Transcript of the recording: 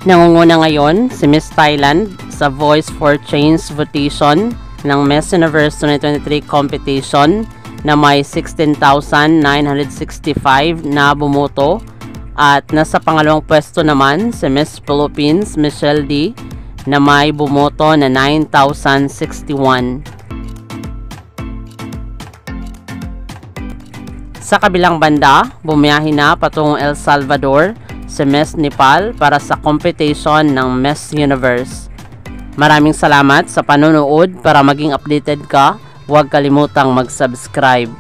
Nangunguna ngayon si Miss Thailand sa Voice for Change votation ng Miss Universe 2023 competition na may 16,965 na bumoto, at nasa pangalawang pwesto naman si Miss Philippines Michelle D na may bumoto na 9,061. Sa kabilang banda, bumiyahe na patungong El Salvador si Miss Nepal para sa competition ng Miss Universe. Maraming salamat sa panonood. Para maging updated ka, huwag kalimutang mag-subscribe.